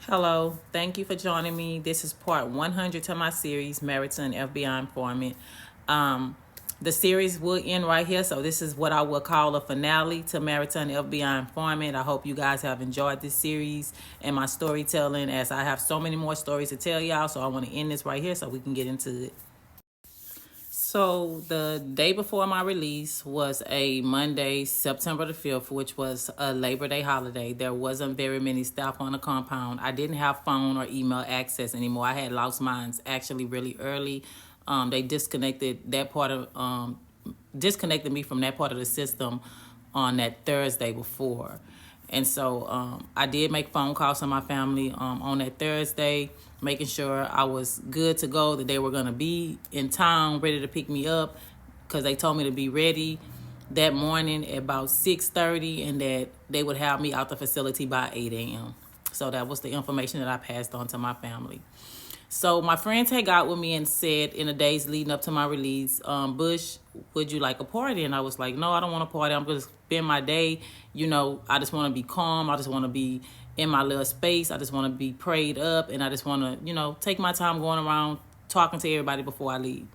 Hello, thank you for joining me. This is part 100 to my series, Married to an FBI Informant. Um, the series will end right here, so this is what I will call a finale to Married to an FBI Informant. I hope you guys have enjoyed this series and my storytelling, as I have so many more stories to tell y'all, so I want to end this right here so we can get into it. So the day before my release was a Monday, September the 5th, which was a Labor Day holiday. There wasn't very many staff on the compound. I didn't have phone or email access anymore. I had lost mine actually really early. They disconnected me from that part of the system on that Thursday before. And so I did make phone calls to my family on that Thursday, making sure I was good to go, that they were going to be in town, ready to pick me up, because they told me to be ready that morning at about 6:30 and that they would have me out the facility by 8 a.m. So that was the information that I passed on to my family. So my friends had got with me and said in the days leading up to my release, Bush, would you like a party? And I was like, no, I don't want a party. I'm going to spend my day. I just want to be calm. I just want to be in my little space. I just want to be prayed up. And I just want to, take my time going around talking to everybody before I leave.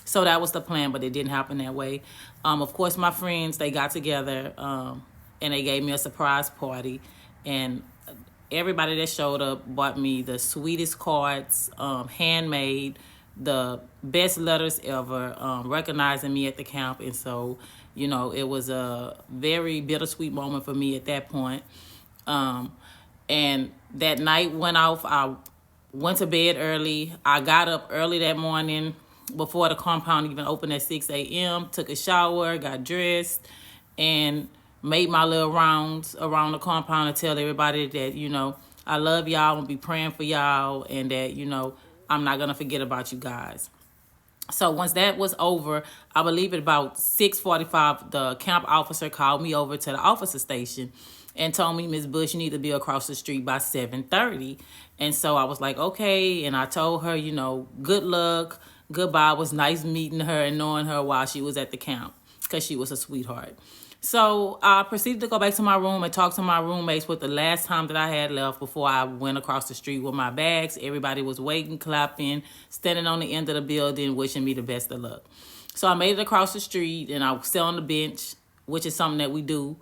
So that was the plan, but it didn't happen that way. Of course, my friends, they got together and they gave me a surprise party. And everybody that showed up bought me the sweetest cards, handmade, the best letters ever, recognizing me at the camp. And so, it was a very bittersweet moment for me at that point. And that night went off. I went to bed early. I got up early that morning before the compound even opened at 6 a.m., took a shower, got dressed, and made my little rounds around the compound to tell everybody that, I love y'all, I'm going to be praying for y'all, and that, I'm not going to forget about you guys. So once that was over, I believe at about 6:45, the camp officer called me over to the officer station and told me, Miss Bush, you need to be across the street by 7:30. And so I was like, okay. And I told her, good luck, goodbye. It was nice meeting her and knowing her while she was at the camp, because she was a sweetheart. So I proceeded to go back to my room and talk to my roommates with the last time that I had left before I went across the street with my bags. Everybody was waiting, clapping, standing on the end of the building, wishing me the best of luck. So I made it across the street, and I sat on the bench, which is something that we do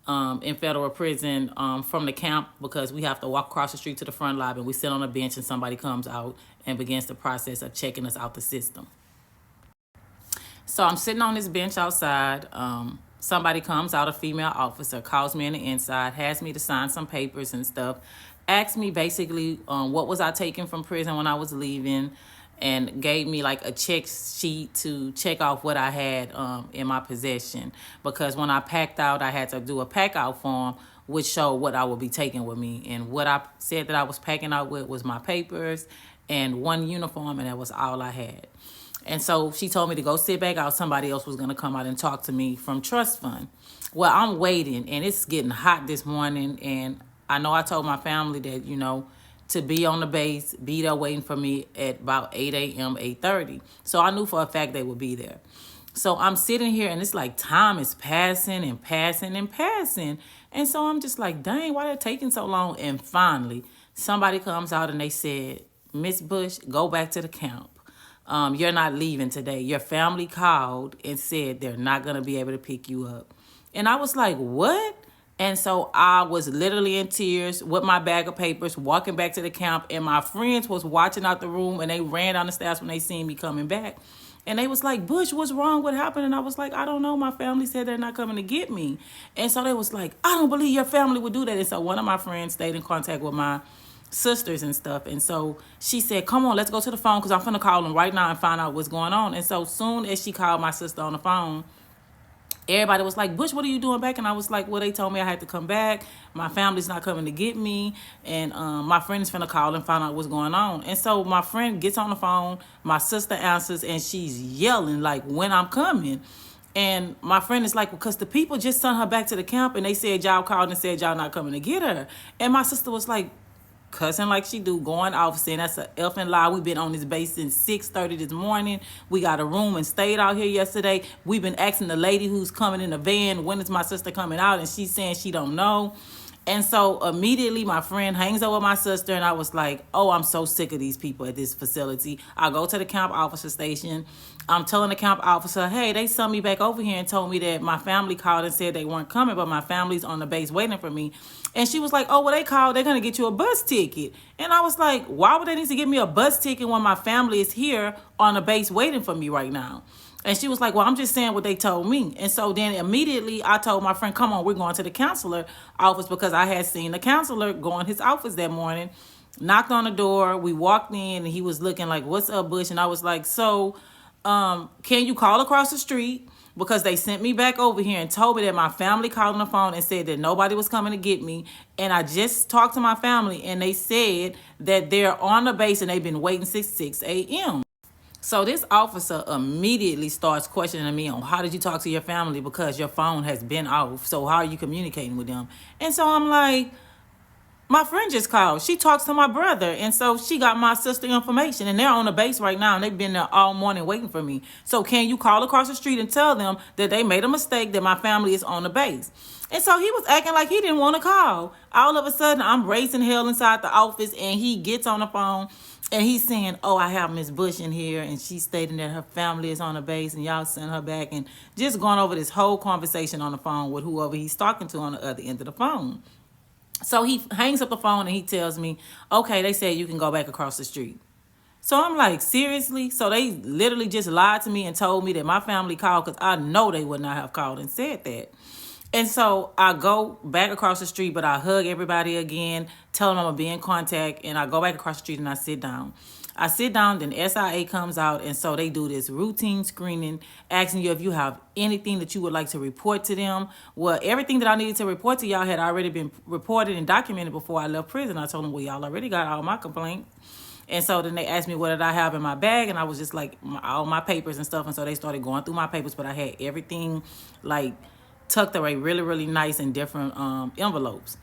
in federal prison from the camp, because we have to walk across the street to the front lobby, and we sit on a bench and somebody comes out and begins the process of checking us out the system. So I'm sitting on this bench outside. Somebody comes out, a female officer, calls me in the inside, has me to sign some papers and stuff, asked me basically what was I taking from prison when I was leaving, and gave me like a check sheet to check off what I had in my possession. Because when I packed out, I had to do a pack out form, which showed what I would be taking with me. And what I said that I was packing out with was my papers and one uniform, and that was all I had. And so she told me to go sit back out. Somebody else was going to come out and talk to me from trust fund. Well, I'm waiting, and it's getting hot this morning. And I know I told my family that, to be on the base, be there waiting for me at about 8 a.m., 8:30. So I knew for a fact they would be there. So I'm sitting here, and it's like time is passing and passing and passing. And so I'm just like, dang, why they're taking so long? And finally, somebody comes out and they said, Miss Bush, go back to the camp. You're not leaving today. Your family called and said they're not going to be able to pick you up. And I was like, what? And so I was literally in tears with my bag of papers, walking back to the camp. And my friends was watching out the room, and they ran down the stairs when they seen me coming back. And they was like, Bush, what's wrong? What happened? And I was like, I don't know. My family said they're not coming to get me. And so they was like, I don't believe your family would do that. And so one of my friends stayed in contact with my sisters and stuff. And so she said, come on, let's go to the phone, because I'm finna call them right now and find out what's going on. And so soon as she called my sister on the phone, everybody was like, Bush, what are you doing back? And I was like, well, they told me I had to come back. My family's not coming to get me. And my friend is finna call and find out what's going on. And so my friend gets on the phone. My sister answers, and she's yelling like, when I'm coming. And my friend is like, because the people just sent her back to the camp, and they said y'all called and said y'all not coming to get her. And my sister was like, cussing like she do, going off, saying that's a effing lie. We've been on this base since 6:30 this morning. We got a room and stayed out here yesterday. We've been asking the lady who's coming in the van, when is my sister coming out? And she's saying she don't know. And so immediately my friend hangs up with my sister, and I was like, oh, I'm so sick of these people at this facility. I go to the camp officer station. I'm telling the camp officer, hey, they sent me back over here and told me that my family called and said they weren't coming, but my family's on the base waiting for me. And she was like, oh, well, they called, they're going to get you a bus ticket. And I was like, why would they need to give me a bus ticket when my family is here on the base waiting for me right now? And she was like, well, I'm just saying what they told me. And so then immediately I told my friend, come on, we're going to the counselor office, because I had seen the counselor go in his office that morning, knocked on the door. We walked in and he was looking like, what's up, Bush? And I was like, so can you call across the street? Because they sent me back over here and told me that my family called on the phone and said that nobody was coming to get me. And I just talked to my family and they said that they're on the base and they've been waiting since 6 a.m. So this officer immediately starts questioning me on, how did you talk to your family, because your phone has been off. So how are you communicating with them? And so I'm like, my friend just called. She talks to my brother. And so she got my sister information. And they're on the base right now. And they've been there all morning waiting for me. So can you call across the street and tell them that they made a mistake, that my family is on the base? And so he was acting like he didn't want to call. All of a sudden, I'm raising hell inside the office. And he gets on the phone. And he's saying, oh, I have Miss Bush in here, and she's stating that her family is on the base, and y'all sent her back, and just going over this whole conversation on the phone with whoever he's talking to on the other end of the phone. So he hangs up the phone, and he tells me, okay, they said you can go back across the street. So I'm like, seriously? So they literally just lied to me and told me that my family called, because I know they would not have called and said that. And so I go back across the street, but I hug everybody again, tell them I'm going to be in contact, and I go back across the street and I sit down. I sit down, then SIA comes out, and so they do this routine screening, asking you if you have anything that you would like to report to them. Well, everything that I needed to report to y'all had already been reported and documented before I left prison. I told them, well, y'all already got all my complaints. And so then they asked me what did I have in my bag, and I was just like, all my papers and stuff. And so they started going through my papers, but I had everything like tucked away really, really nice in different envelopes.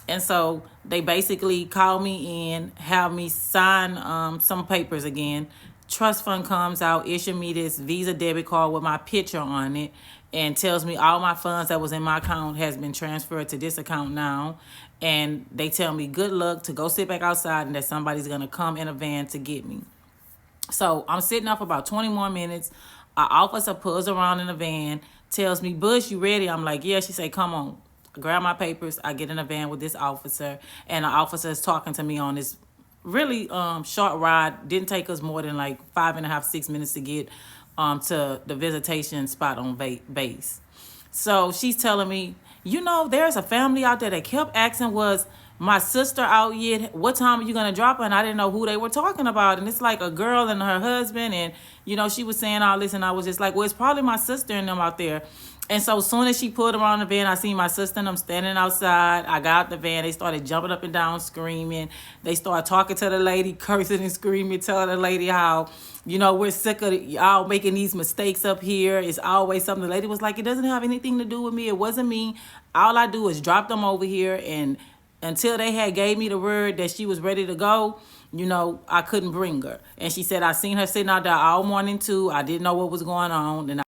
And so they basically call me in, have me sign some papers again. Trust fund comes out, issue me this Visa debit card with my picture on it, and tells me all my funds that was in my account has been transferred to this account now. And they tell me good luck, to go sit back outside, and that somebody's going to come in a van to get me. So I'm sitting up for about 20 more minutes. An officer pulls around in the van, tells me, Bush, you ready? I'm like, yeah. She say, come on. I grab my papers. I get in a van with this officer, and the officer is talking to me on this really short ride. Didn't take us more than like 5.5, 6 minutes to get to the visitation spot on base. So she's telling me, you know, there's a family out there that kept asking, was my sister out yet? What time are you going to drop her? And I didn't know who they were talking about. And it's like a girl and her husband. And, you know, she was saying all this. And I was just like, well, it's probably my sister and them out there. And so as soon as she pulled around the van, I seen my sister and them standing outside. I got out the van. They started jumping up and down, screaming. They started talking to the lady, cursing and screaming, telling the lady how, you know, we're sick of y'all making these mistakes up here. It's always something. The lady was like, it doesn't have anything to do with me. It wasn't me. All I do is drop them over here. And until they had gave me the word that she was ready to go, you know, I couldn't bring her. And she said, I seen her sitting out there all morning too. I didn't know what was going on. And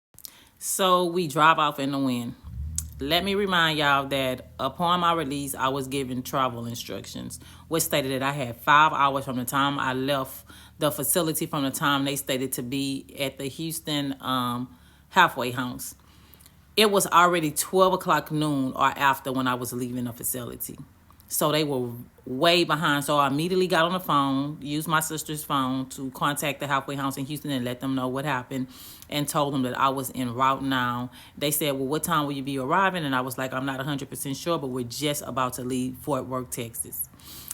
so we drive off in the wind. Let me remind y'all that upon my release, I was given travel instructions, which stated that I had 5 hours from the time I left the facility from the time they stated to be at the Houston halfway house. It was already 12 o'clock noon or after when I was leaving the facility. So they were way behind. So I immediately got on the phone, used my sister's phone to contact the halfway house in Houston and let them know what happened, and told them that I was en route now. They said, well, what time will you be arriving? And I was like, I'm not 100% sure, but we're just about to leave Fort Worth, Texas.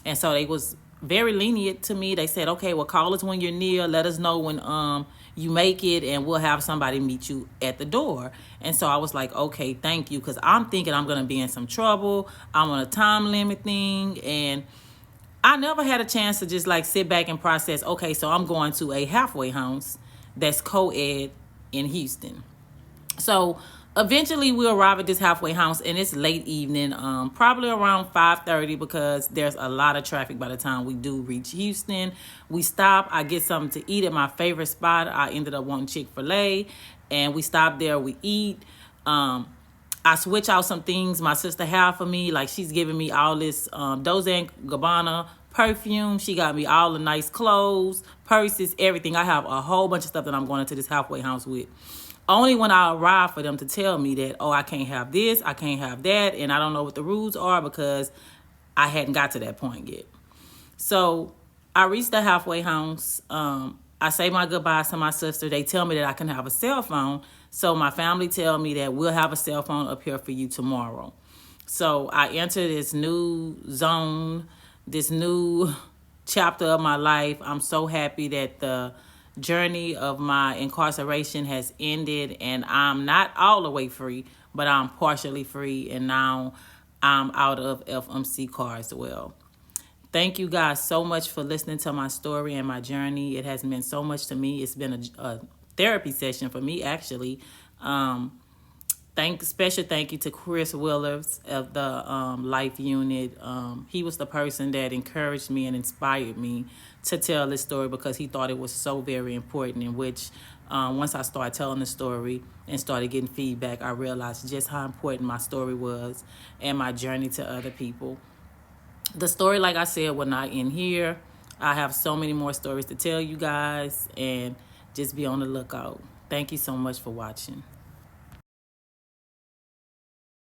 And so they was very lenient to me. They said, okay, well, call us when you're near. Let us know when you make it, and we'll have somebody meet you at the door. And so I was like, okay, thank you, because I'm thinking I'm going to be in some trouble. I'm on a time limit thing, and I never had a chance to just like sit back and process, okay, so I'm going to a halfway house that's co-ed in Houston. So eventually we arrive at this halfway house, and it's late evening, probably around 5:30, because there's a lot of traffic by the time we do reach Houston. We stop. I get something to eat at my favorite spot. I ended up wanting Chick-fil-A, and we stop there. We eat. I switch out some things my sister had for me. Like, she's giving me all this Dolce & Gabbana perfume. She got me all the nice clothes, purses, everything. I have a whole bunch of stuff that I'm going into this halfway house with. Only when I arrive for them to tell me that, oh, I can't have this, I can't have that, and I don't know what the rules are because I hadn't got to that point yet. So I reached the halfway house. I say my goodbyes to my sister. They tell me that I can have a cell phone. So my family tell me that we'll have a cell phone up here for you tomorrow. So I enter this new zone, this new chapter of my life. I'm so happy that the journey of my incarceration has ended, and I'm not all the way free, but I'm partially free, and now I'm out of FMC car as well. Thank you guys so much for listening to my story and my journey. It has meant so much to me. It's been a therapy session for me, actually. Special thank you to Chris Willers of the Life Unit. He was the person that encouraged me and inspired me to tell this story because he thought it was so very important, in which once I started telling the story and started getting feedback, I realized just how important my story was and my journey to other people. The story, like I said, will not end here. I have so many more stories to tell you guys, and just be on the lookout. Thank you so much for watching.